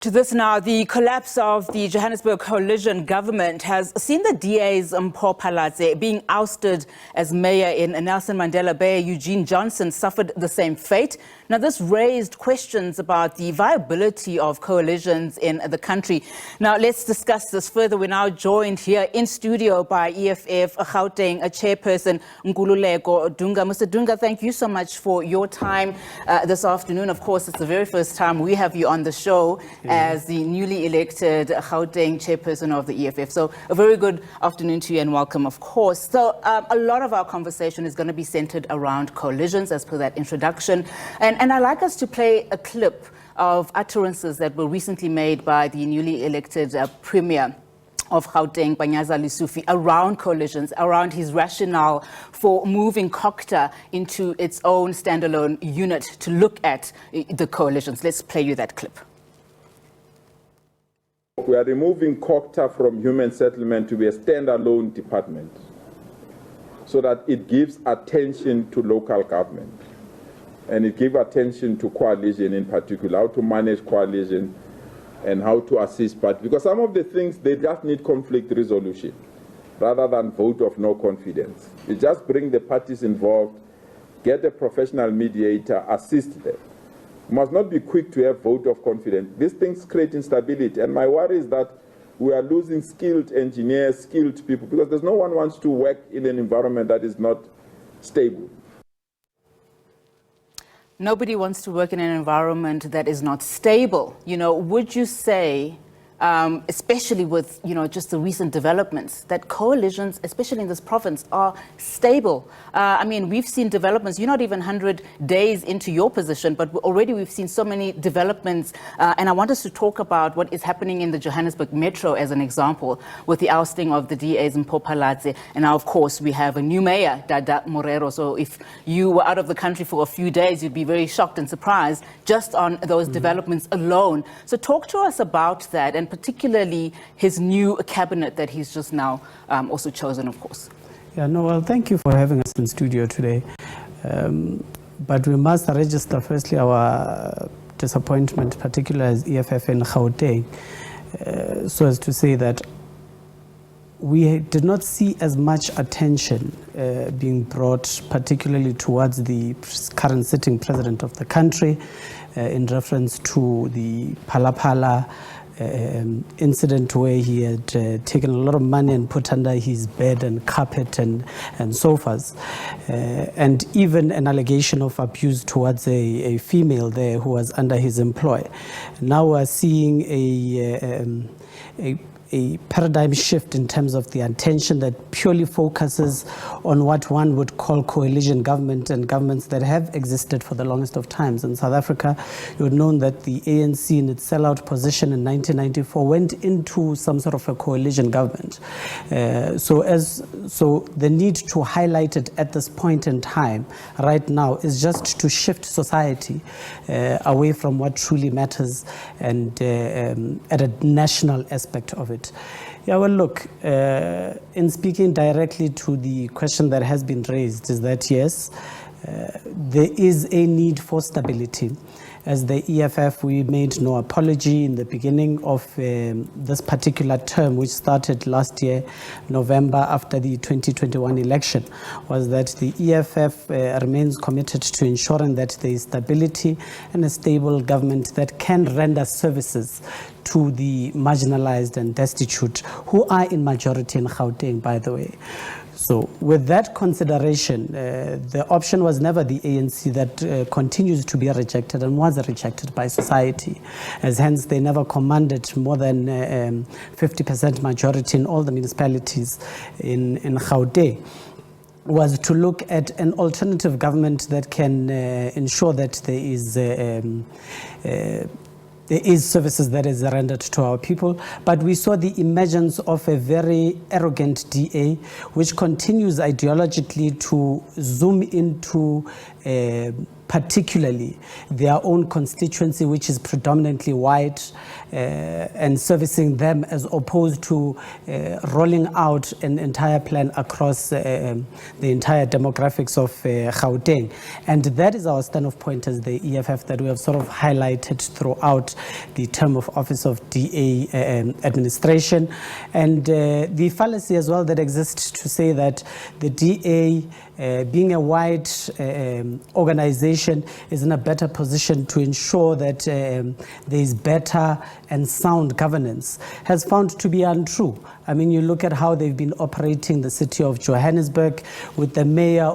To this now, the collapse of the Johannesburg coalition government has seen the DA's Mpho Phalatse being ousted as mayor in Nelson Mandela Bay. Eugene Johnson suffered the same fate. Now, this raised questions about the viability of coalitions in the country. Now, let's discuss this further. We're now joined here in studio by EFF Gauteng chairperson Nkululeko Dunga. Mr. Dunga, thank you so much for your time this afternoon. Of course, it's the very first time we have you on the show as the newly elected Gauteng chairperson of the EFF. So a very good afternoon to you and welcome, of course. So a lot of our conversation is going to be centered around coalitions as per that introduction. And I'd like us to play a clip of utterances that were recently made by the newly elected Premier of Gauteng, Panyaza Lesufi, around coalitions, around his rationale for moving COCTA into its own standalone unit to look at the coalitions. Let's play you that clip. We are removing COCTA from human settlement to be a standalone department so that it gives attention to local government and it gives attention to coalition in particular, how to manage coalition and how to assist parties. Because some of the things, they just need conflict resolution rather than vote of no confidence. You just bring the parties involved, get a professional mediator, assist them. You must not be quick to have vote of confidence. These things create instability. And my worry is that we are losing skilled engineers, skilled people, because there's no one wants to work in an environment that is not stable. Nobody wants to work in an environment that is not stable. You know, would you say, especially with, just the recent developments, that coalitions, especially in this province, are stable? I mean, we've seen developments. You're not even 100 days into your position, but already we've seen so many developments. And I want us to talk about what is happening in the Johannesburg Metro as an example, with the ousting of the DA's Mpho Phalatse. And now, of course, we have a new mayor, Dada Morero. So if you were out of the country for a few days, you'd be very shocked and surprised just on those developments alone. So talk to us about that, and particularly his new cabinet that he's just now also chosen, of course. Yeah, no, well, thank you for having us in studio today. But we must register firstly our disappointment, particularly as EFF in Gauteng, so as to say that we did not see as much attention being brought particularly towards the current sitting president of the country in reference to the Phala incident where he had taken a lot of money and put under his bed and carpet and sofas, and even an allegation of abuse towards a female there who was under his employ. Now we're seeing a paradigm shift in terms of the attention that purely focuses on what one would call coalition government and governments that have existed for the longest of times. In South Africa, you would know that the ANC in its sellout position in 1994 went into some sort of a coalition government. So the need to highlight it at this point in time right now is just to shift society away from what truly matters and at a national aspect of it. Yeah, well, look, in speaking directly to the question that has been raised, is that yes, there is a need for stability. As the EFF, we made no apology in the beginning of this particular term, which started last year, November, after the 2021 election, was that the EFF remains committed to ensuring that there is stability and a stable government that can render services to the marginalized and destitute, who are in majority in Gauteng, by the way. So with that consideration, the option was never the ANC that continues to be rejected and was rejected by society, as hence they never commanded more than 50% majority in all the municipalities in Gauteng, was to look at an alternative government that can ensure that there is services that is rendered to our people. But we saw the emergence of a very arrogant DA, which continues ideologically to zoom into particularly their own constituency, which is predominantly white, and servicing them, as opposed to rolling out an entire plan across the entire demographics of Gauteng. And that is our stand-off point as the EFF that we have sort of highlighted throughout the term of office of DA administration. And the fallacy as well that exists to say that the DA, being a white organization, is in a better position to ensure that there is better and sound governance, has found to be untrue. I mean, you look at how they've been operating the city of Johannesburg with the mayor,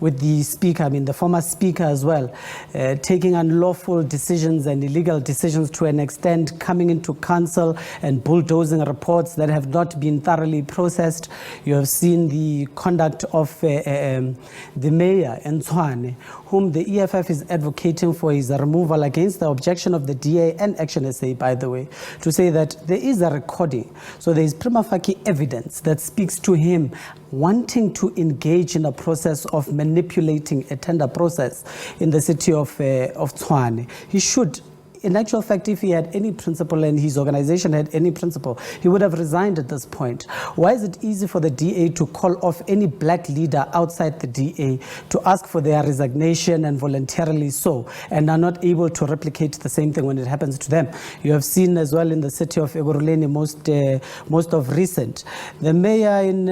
with the speaker, I mean the former speaker as well, taking unlawful decisions and illegal decisions to an extent, coming into council and bulldozing reports that have not been thoroughly processed. You have seen the conduct of the mayor, Ntshwane, whom the EFF is advocating for his removal against the objection of the DA and Action SA, by the way, to say that there is a recording. So there is prima facie evidence that speaks to him wanting to engage in a process of manipulating a tender process in the city of Tshwane. He should, in actual fact, if he had any principle and his organization had any principle, he would have resigned at this point. Why is it easy for the DA to call off any black leader outside the DA to ask for their resignation and voluntarily so, and are not able to replicate the same thing when it happens to them? You have seen as well in the city of Ekurhuleni most of recent. The mayor in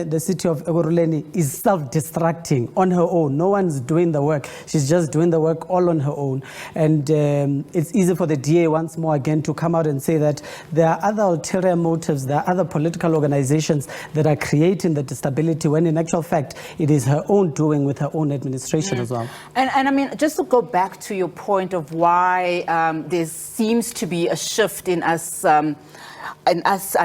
the city of Ekurhuleni is self-destructing on her own. No one's doing the work. She's just doing the work all on her own. And it's easy for the DA once more again to come out and say that there are other ulterior motives, there are other political organizations that are creating the instability, when in actual fact it is her own doing with her own administration as well. And I mean, just to go back to your point of why there seems to be a shift in us, I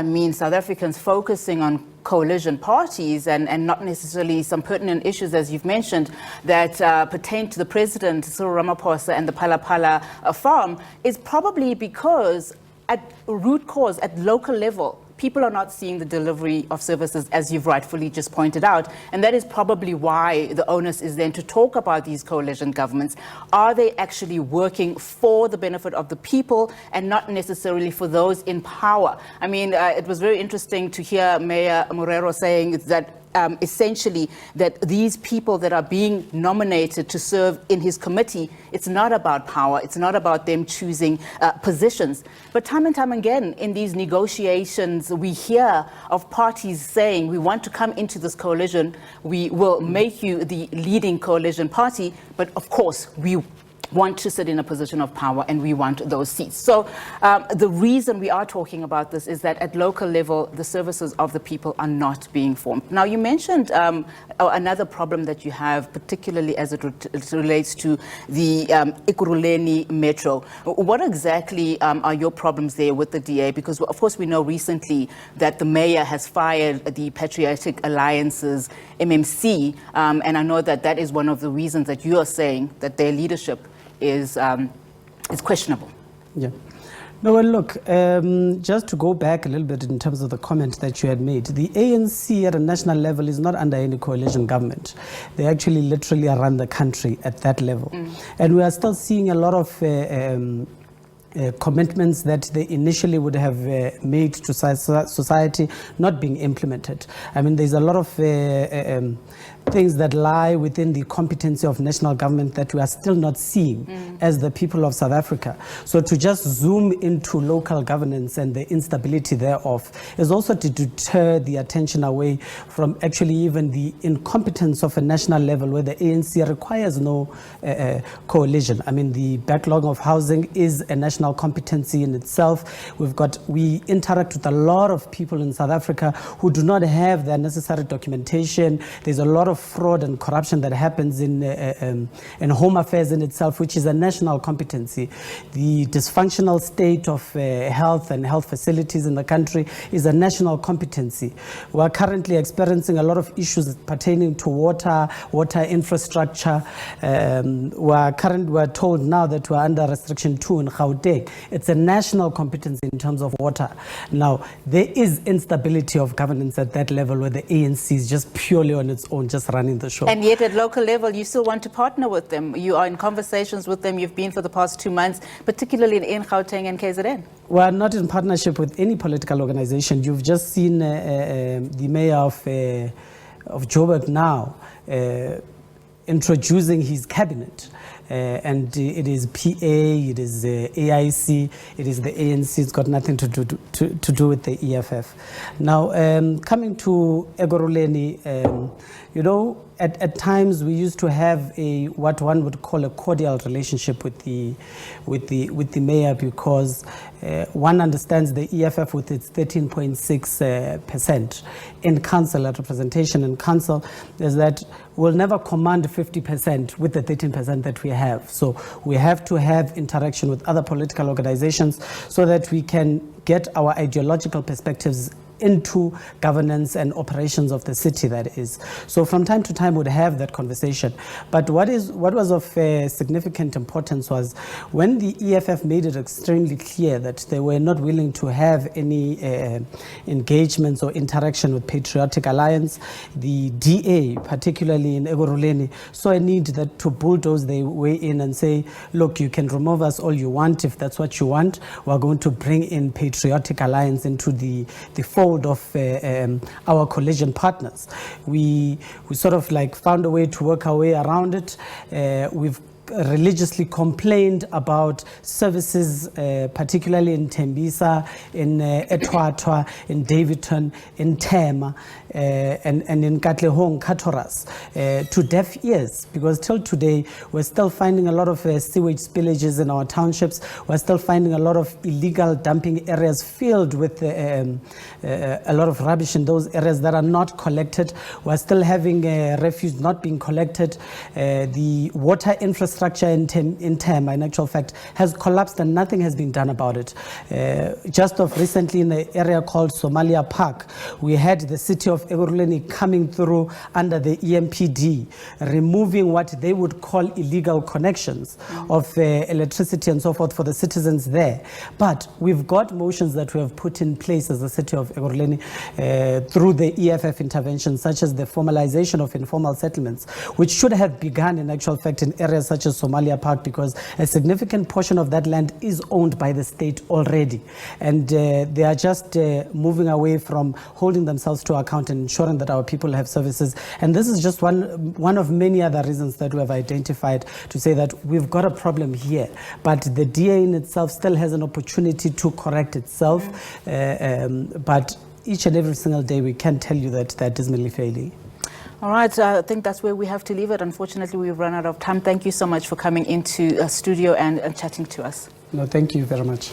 mean South Africans focusing on coalition parties and not necessarily some pertinent issues, as you've mentioned, that pertain to the president, Cyril Ramaphosa, and the Phala farm, is probably because at root cause, at local level, people are not seeing the delivery of services, as you've rightfully just pointed out. And that is probably why the onus is then to talk about these coalition governments. Are they actually working for the benefit of the people and not necessarily for those in power? I mean, it was very interesting to hear Mayor Morero saying that essentially that these people that are being nominated to serve in his committee, it's not about power, it's not about them choosing positions. But time and time again in these negotiations, we hear of parties saying, we want to come into this coalition, we will make you the leading coalition party, but of course we want to sit in a position of power and we want those seats. So the reason we are talking about this is that at local level, the services of the people are not being formed. Now, you mentioned another problem that you have, particularly as it relates to the Ekurhuleni Metro. What exactly are your problems there with the DA? Because, of course, we know recently that the mayor has fired the Patriotic Alliance's MMC, and I know that that is one of the reasons that you are saying that their leadership is questionable. Yeah. No, well, look, just to go back a little bit in terms of the comment that you had made, the ANC at a national level is not under any coalition government. They actually literally run the country at that level. And we are still seeing a lot of commitments that they initially would have made to society not being implemented. I mean, there's a lot of things that lie within the competency of national government that we are still not seeing as the people of South Africa. So to just zoom into local governance and the instability thereof is also to deter the attention away from actually even the incompetence of a national level where the ANC requires no coalition. I mean, the backlog of housing is a national competency in itself. We interact with a lot of people in South Africa who do not have the necessary documentation. There's a lot of fraud and corruption that happens in home affairs in itself, which is a national competency. The dysfunctional state of health and health facilities in the country is a national competency. We are currently experiencing a lot of issues pertaining to water infrastructure. We are told now that we are under restriction 2 in Gauteng. Gauteng. It's a national competency in terms of water. Now, there is instability of governance at that level where the ANC is just purely on its own, just running the show. And yet at local level, you still want to partner with them. You are in conversations with them. You've been for the past 2 months, particularly in Gauteng and KZN. We're not in partnership with any political organization. You've just seen the mayor of Joburg now introducing his cabinet. And it is PA, it is AIC, it is the ANC. It's got nothing to do with the EFF. Now, coming to Ekurhuleni, you know, at times we used to have what one would call a cordial relationship with the mayor, because one understands the EFF with its 13.6% in council, at representation in council, is that we'll never command 50% with the 13% that we have. So we have to have interaction with other political organizations so that we can get our ideological perspectives into governance and operations of the city, that is. So from time to time we'd have that conversation. But what was of significant importance was when the EFF made it extremely clear that they were not willing to have any engagements or interaction with Patriotic Alliance, the DA, particularly in Ekurhuleni, saw a need that to bulldoze their way in and say, look, you can remove us all you want. If that's what you want, we're going to bring in Patriotic Alliance into the fold of our coalition partners. We sort of like found a way to work our way around it. We've religiously complained about services, particularly in Tembisa, in Etwatwa, in Davidton, in Tema, and in Katlehong, Katoras, to deaf ears, because till today we're still finding a lot of sewage spillages in our townships. We're still finding a lot of illegal dumping areas filled with a lot of rubbish in those areas that are not collected. We're still having refuse not being collected. The water infrastructure in Tema, in actual fact, has collapsed and nothing has been done about it. Just of recently in the area called Somalia Park, we had the city of Ekurhuleni coming through under the EMPD, removing what they would call illegal connections of electricity and so forth for the citizens there. But we've got motions that we have put in place as the city of Ekurhuleni through the EFF intervention, such as the formalization of informal settlements, which should have begun in actual fact in areas such as Somalia Park, because a significant portion of that land is owned by the state already. And they are just moving away from holding themselves to account and ensuring that our people have services. And this is just one of many other reasons that we have identified to say that we've got a problem here. But the DA in itself still has an opportunity to correct itself. But each and every single day we can tell you that they're dismally failing. All right, I think that's where we have to leave it. Unfortunately, we've run out of time. Thank you so much for coming into studio and chatting to us. No, thank you very much.